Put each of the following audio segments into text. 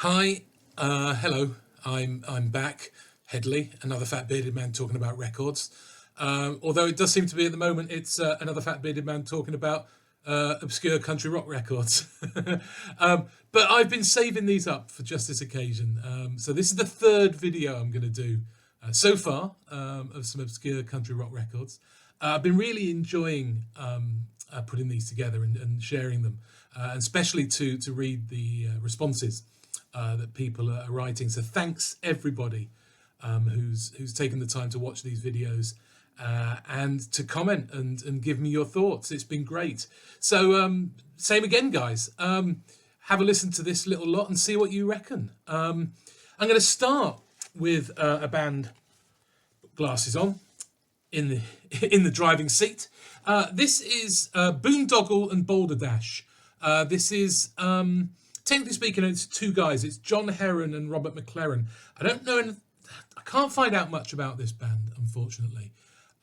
Hi, hello. I'm back. Headley, another fat bearded man talking about records. Although it does seem to be at the moment, it's another fat bearded man talking about obscure country rock records. But I've been saving these up for just this occasion. So this is the third video I'm going to do so far of some obscure country rock records. I've been really enjoying putting these together and sharing them, and especially to read the responses that people are writing. So thanks everybody who's taken the time to watch these videos and to comment and give me your thoughts. It's been great. So same again, guys. Have a listen to this little lot and see what you reckon. I'm going to start with a band, glasses on, in the driving seat. This is Boondoggle and Boulderdash. This is technically speaking, it's two guys. It's John Heron and Robert McLaren. I don't know. I can't find out much about this band, unfortunately.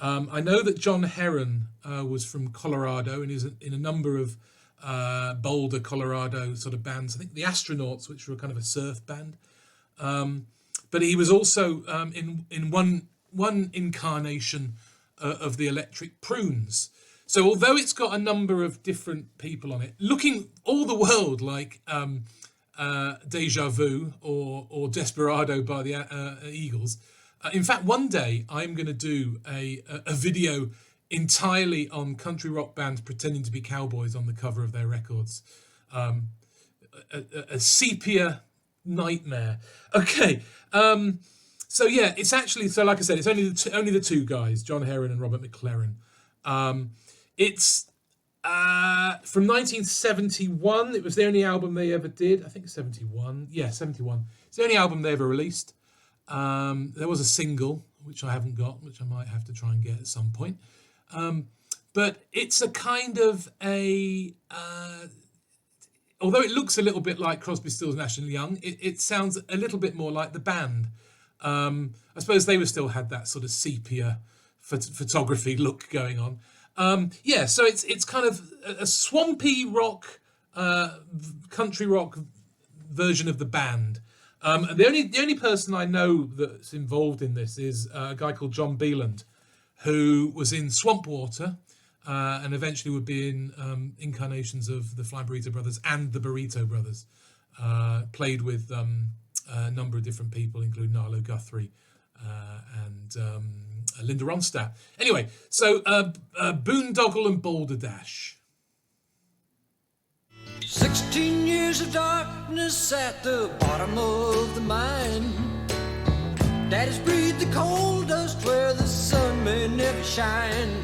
I know that John Heron was from Colorado and is in a number of Boulder, Colorado sort of bands. I think the Astronauts, which were kind of a surf band. But he was also in one incarnation of the Electric Prunes. So although it's got a number of different people on it, looking all the world like Deja Vu or Desperado by the Eagles. In fact, one day I'm going to do a video entirely on country rock bands pretending to be cowboys on the cover of their records. A sepia nightmare. Okay. So yeah, it's actually, so like I said, it's only the two guys, John Heron and Robert McLaren. It's from 1971. It was the only album they ever did. I think 71. Yeah, 71. It's the only album they ever released. There was a single, which I haven't got, which I might have to try and get at some point. But it's a kind of although it looks a little bit like Crosby, Stills, Nash and Young, it sounds a little bit more like the band. I suppose they still had that sort of sepia photography look going on. Yeah, so it's kind of a swampy rock, country rock version of the band. The only person I know that's involved in this is a guy called John Beeland, who was in Swamp Water, and eventually would be in incarnations of the Fly Burrito Brothers and the Burrito Brothers. Played with a number of different people, including Arlo Guthrie and Linda Ronstadt. Anyway, so Boondoggle and Boulderdash. 16 years of darkness at the bottom of the mine. Daddy's breathed the coal dust where the sun may never shine.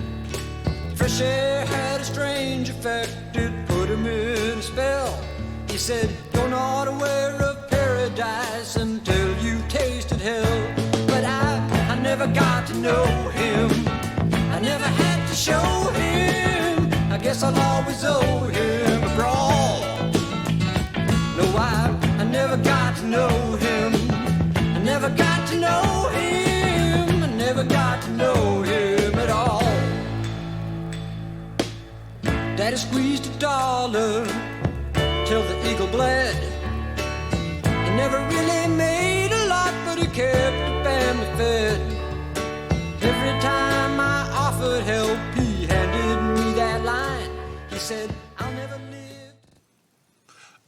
Fresh air had a strange effect, it put him in a spell. He said, you're not aware of paradise until you tasted hell. But I never got to know him. I never had to show him. I guess I'll always owe him a brawl. No, I never got to know him. I never got to know him. I never got to know him at all. Daddy squeezed $1 till the eagle bled. He never really made a lot, but he kept the family fed. Every time I offered help, he handed me that line. He said, I'll never live.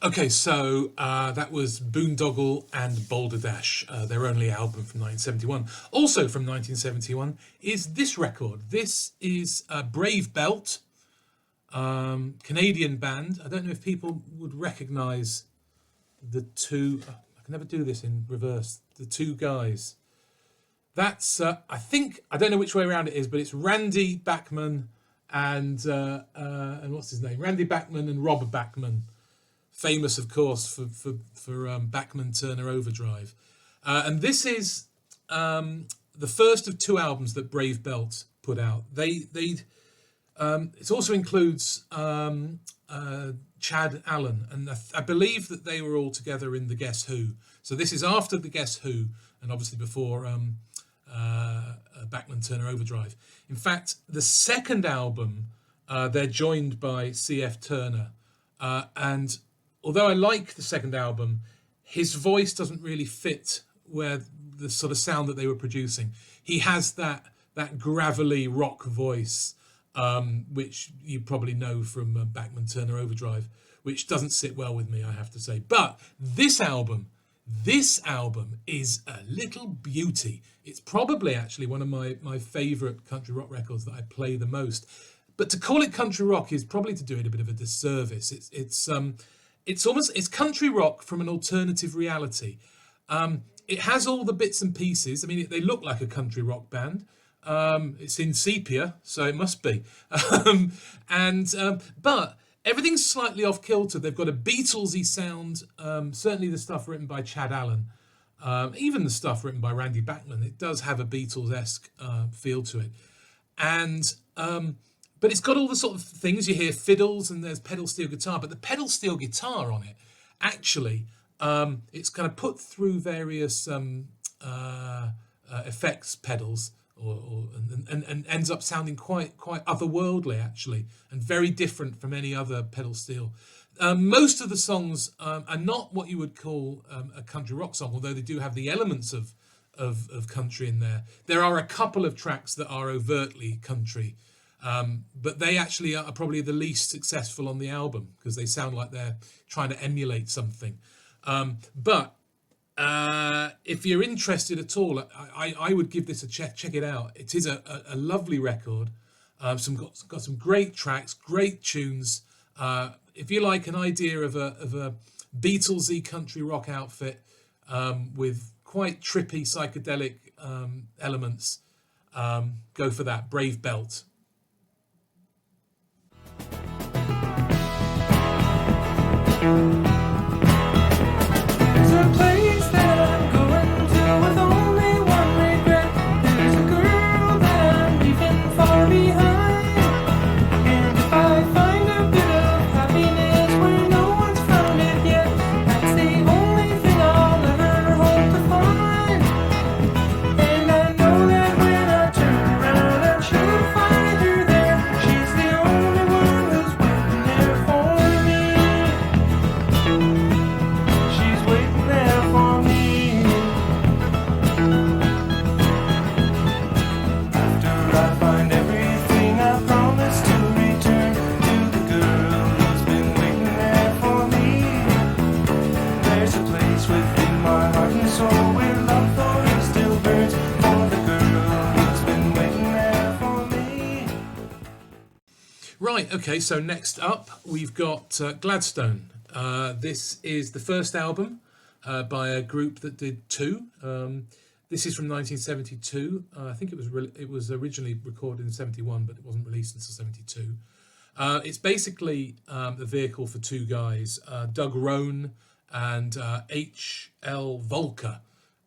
Okay, so that was Boondoggle and Boulderdash, their only album from 1971. Also from 1971 is this record. This is Brave Belt, Canadian band. I don't know if people would recognise the two. I can never do this in reverse. The two guys. That's I think, I don't know which way around it is, but it's Randy Bachman and what's his name? Randy Bachman and Rob Bachman, famous of course for Bachman Turner Overdrive, and this is the first of two albums that Brave Belt put out. It also includes Chad Allen, and I believe that they were all together in the Guess Who. So this is after the Guess Who, and obviously before Bachman Turner Overdrive. In fact, the second album, they're joined by C.F. Turner, and although I like the second album, his voice doesn't really fit where the sort of sound that they were producing. He has that gravelly rock voice, which you probably know from Bachman Turner Overdrive, which doesn't sit well with me, I have to say. But this album is a little beauty. It's probably actually one of my favourite country rock records that I play the most. But to call it country rock is probably to do it a bit of a disservice. It's country rock from an alternative reality. It has all the bits and pieces. I mean, they look like a country rock band. It's in sepia, so it must be. But everything's slightly off kilter. They've got a Beatlesy sound. Certainly the stuff written by Chad Allen, even the stuff written by Randy Bachman. It does have a Beatles-esque feel to it, but it's got all the sort of things you hear: fiddles, and there's pedal steel guitar. But the pedal steel guitar on it, actually, it's kind of put through various effects pedals, and ends up sounding quite otherworldly, actually, and very different from any other pedal steel. Most of the songs are not what you would call a country rock song, although they do have the elements of country in there. There are a couple of tracks that are overtly country, but they actually are probably the least successful on the album because they sound like they're trying to emulate something. But if you're interested at all, I would give this a check. Check it out. It is a lovely record. Got some great tracks, great tunes. If you like an idea of a Beatlesy country rock outfit with quite trippy psychedelic elements, go for that. Brave Belt. There's a place that I'm going to with only one regret. There's a girl that I'm leaving far behind. And if I find a bit of happiness where no one's found it yet, that's the only thing I'll ever hope to find. And I know that when I turn around, I'm sure to find her there. She's the only one who's waiting there for me. She's waiting there for me. After I find everything, I promise to return to the girl who's been waiting there for me. There's a place within my heart and soul where love for you still burns for the girl who's been waiting there for me. Right, okay, so next up we've got Gladstone. This is the first album by a group that did two. This is from 1972. I think it was originally recorded in 71, but it wasn't released until 72. It's basically the vehicle for two guys, Doug Rohn and H.L. Volker.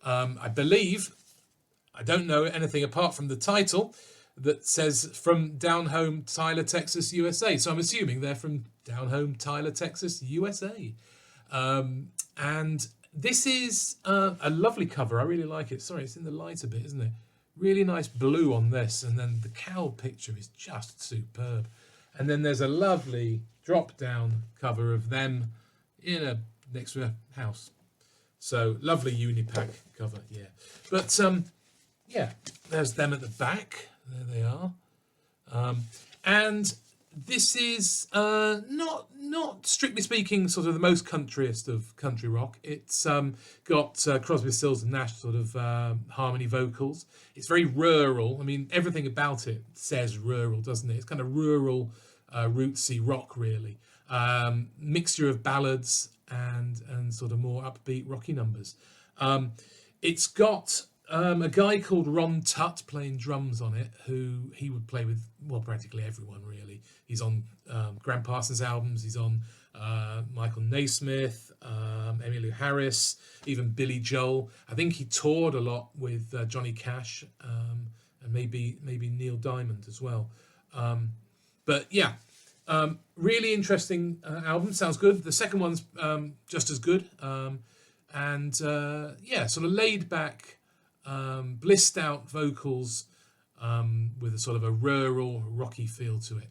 I believe, I don't know anything apart from the title that says from Down Home, Tyler, Texas, USA. So I'm assuming they're from Down Home, Tyler, Texas, USA. And this is a lovely cover. I really like it. Sorry, it's in the light a bit, isn't it? Really nice blue on this. And then the cow picture is just superb. And then there's a lovely drop-down cover of them next to a house. So lovely Unipack cover, yeah. But yeah, there's them at the back. There they are. And this is not strictly speaking sort of the most countryest of country rock. It's got Crosby, Stills and Nash sort of harmony vocals. It's very rural. I mean, everything about it says rural, doesn't it? It's kind of rural, rootsy rock, really. Mixture of ballads and sort of more upbeat rocky numbers. It's got a guy called Ron Tutt playing drums on it, who he would play with, well, practically everyone, really. He's on Graham Parsons' albums. He's on Michael Naismith, Emmylou Harris, even Billy Joel. I think he toured a lot with Johnny Cash and maybe Neil Diamond as well. But yeah, really interesting album. Sounds good. The second one's just as good. And yeah, sort of laid back, blissed out vocals with a sort of a rural, rocky feel to it.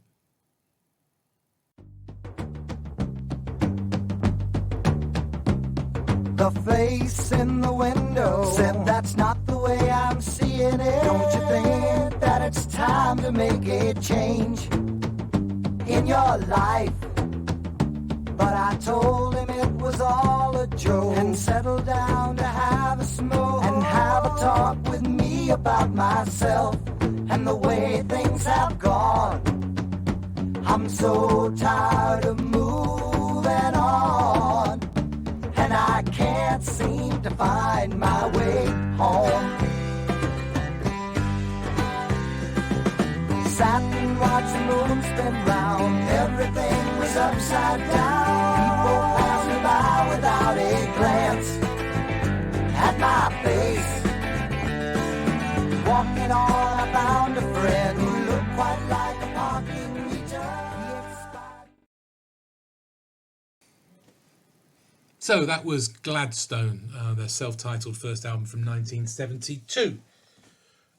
The face in the window said that's not the way I'm seeing it. Don't you think that it's time to make a change in your life? But I told him it was all a joke and settled down to have a smoke and have a talk with me about myself and the way things have gone. I'm so tired of moving on, and I can't seem to find my way home. Sat and watched the moon spin round, everything was upside down. People passed me by without a glance at my face. Walking on, I found a friend who looked quite like a parking meter. So that was Gladstone, their self-titled first album from 1972.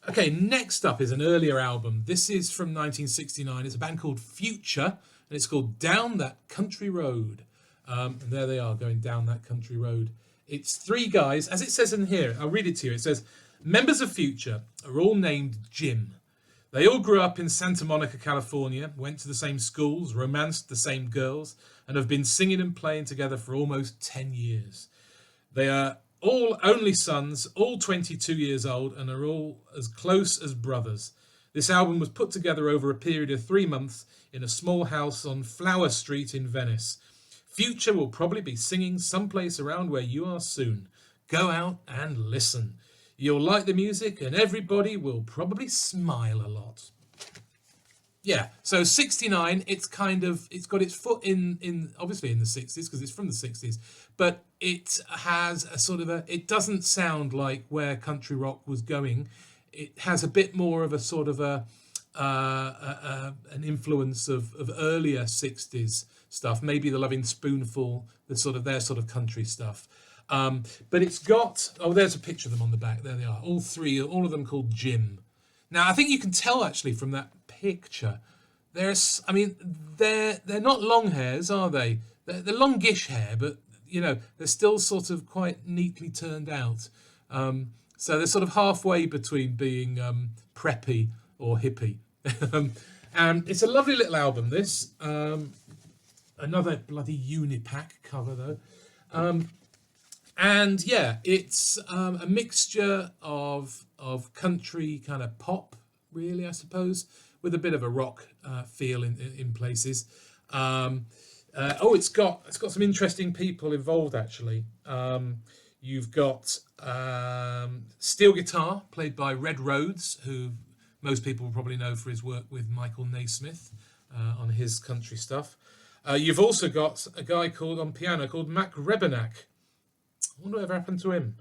Okay, next up is an earlier album. This is from 1969. It's a band called Future, and it's called Down That Country Road. And there they are, going down that country road. It's three guys, as it says in here. I'll read it to you. It says, members of Future are all named Jim. They all grew up in Santa Monica, California, went to the same schools, romanced the same girls, and have been singing and playing together for almost 10 years. They are all only sons, all 22 years old, and are all as close as brothers. This album was put together over a period of 3 months in a small house on Flower Street in Venice. Future will probably be singing someplace around where you are soon. Go out and listen. You'll like the music, and everybody will probably smile a lot. Yeah, so 69, it's got its foot in obviously in the 60s, because it's from the 60s, but it has a sort of it doesn't sound like where country rock was going. It has a bit more of a sort of an influence of earlier 60s stuff, maybe the Loving Spoonful, their sort of country stuff. But it's got, there's a picture of them on the back. There they are, all of them called Jim. Now, I think you can tell actually from that picture, they're not long hairs, are they? They're longish hair, but they're still sort of quite neatly turned out. So they're sort of halfway between being preppy or hippie. And it's a lovely little album, this. Another bloody Unipack cover though. And yeah, it's a mixture of country kind of pop, really, I suppose, with a bit of a rock feel in places. It's got some interesting people involved actually. You've got steel guitar played by Red Rhodes, who most people will probably know for his work with Michael Naismith on his country stuff. You've also got a guy on piano called Mac Rebenack. I wonder whatever happened to him.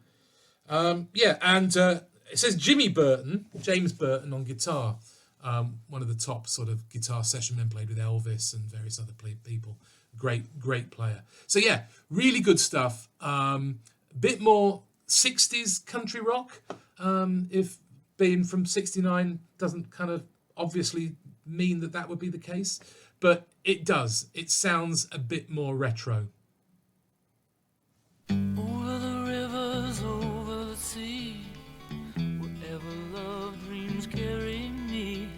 And it says James Burton on guitar. One of the top sort of guitar session men, played with Elvis and various other people. Great player. So yeah, really good stuff. Bit more 60s country rock. If being from 69 doesn't kind of obviously mean that would be the case, but it does. It sounds a bit more retro. Over the rivers, over the sea, wherever love dreams carry me,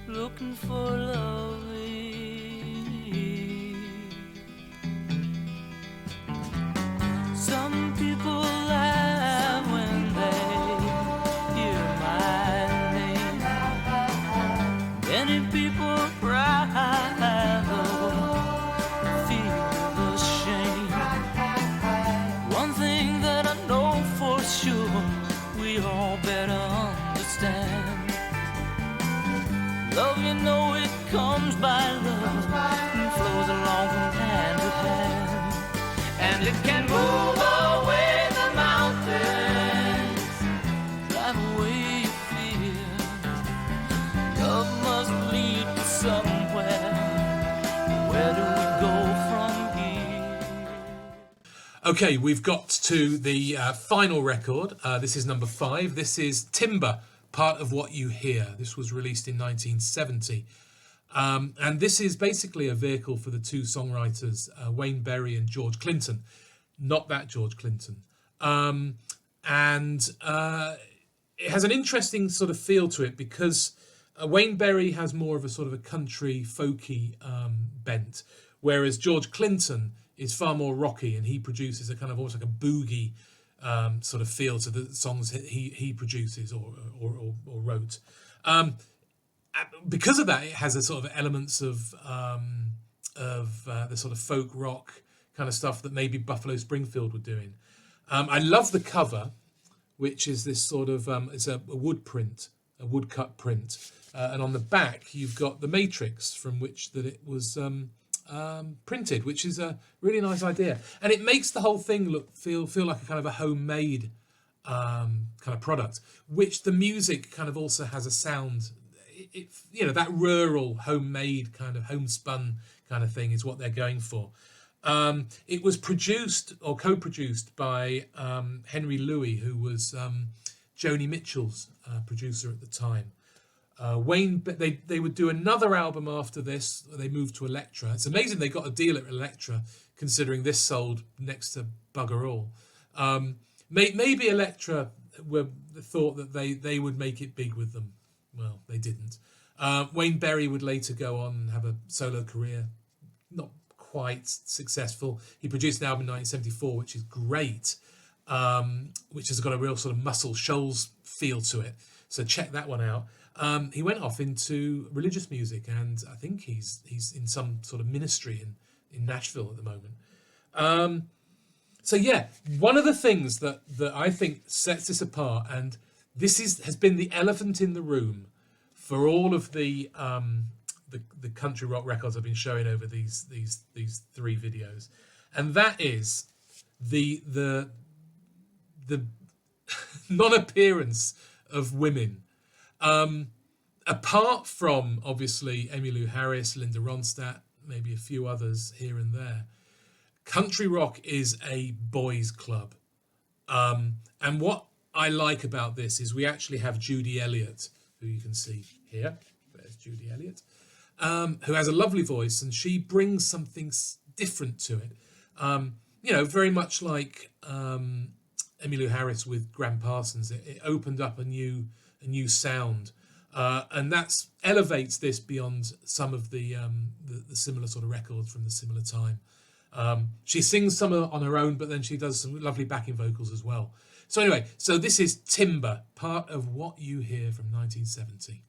looking for lovely. Some people laugh when they hear my name. Many people cry, feel the shame. One thing that I know for sure, we all better understand. Love, it comes by love and flows along from hand to hand. And it can move away the mountains, drive away your fear. Love must lead to somewhere. Where do we go from here? Okay, we've got to the final record. This is number 5. This is Timber, Part of What You Hear. This was released in 1970. And this is basically a vehicle for the two songwriters, Wayne Berry and George Clinton. not that George Clinton. And it has an interesting sort of feel to it because Wayne Berry has more of a sort of a country folky bent, whereas George Clinton is far more rocky, and he produces a kind of almost like a boogie sort of feel to the songs he produces or wrote. Because of that, it has a sort of elements of the sort of folk rock kind of stuff that maybe Buffalo Springfield were doing. I love the cover, which is this sort of it's a wood print, a woodcut print, and on the back you've got the matrix from which that it was printed, which is a really nice idea, and it makes the whole thing feel like a kind of a homemade kind of product, which the music kind of also has a sound. It that rural homemade kind of homespun kind of thing is what they're going for. It was produced or co-produced by Henry Louis, who was Joni Mitchell's producer at the time. They would do another album after this. They moved to Elektra. It's amazing they got a deal at Elektra, considering this sold next to bugger all. Maybe Elektra thought that they would make it big with them. Well, they didn't. Wayne Berry would later go on and have a solo career, not quite successful. He produced an album in 1974, which is great, which has got a real sort of Muscle Shoals feel to it. So check that one out. He went off into religious music, and I think he's in some sort of ministry in Nashville at the moment. So yeah, one of the things that I think sets this apart, and this has been the elephant in the room for all of the country rock records I've been showing over these 3 videos, and that is the non-appearance of women. Apart from obviously Emmylou Harris, Linda Ronstadt, maybe a few others here and there, country rock is a boys' club. And what I like about this is we actually have Judy Elliott, who you can see here. There's Judy Elliott, who has a lovely voice, and she brings something different to it. Very much like Emmylou Harris with Graham Parsons. It opened up a new sound, and that elevates this beyond some of the similar sort of records from the similar time. She sings some on her own, but then she does some lovely backing vocals as well. So anyway, this is Timber, part of What You Hear from 1970.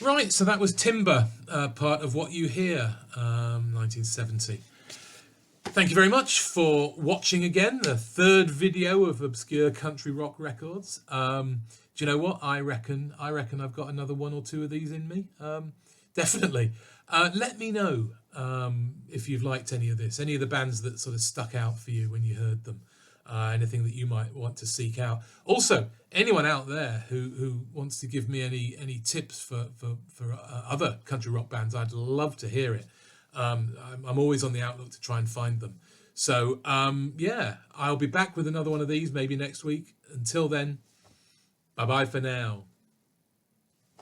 Right, so that was Timber, part of What You Hear, 1970. Thank you very much for watching again, the 3rd video of Obscure Country Rock Records. Do you know what? I reckon I've got another 1 or 2 of these in me. Definitely. Let me know if you've liked any of this, any of the bands that sort of stuck out for you when you heard them. Anything that you might want to seek out. Also, anyone out there who wants to give me any tips for other country rock bands, I'd love to hear it. I'm always on the outlook to try and find them. So yeah, I'll be back with another one of these maybe next week. Until then, bye bye for now.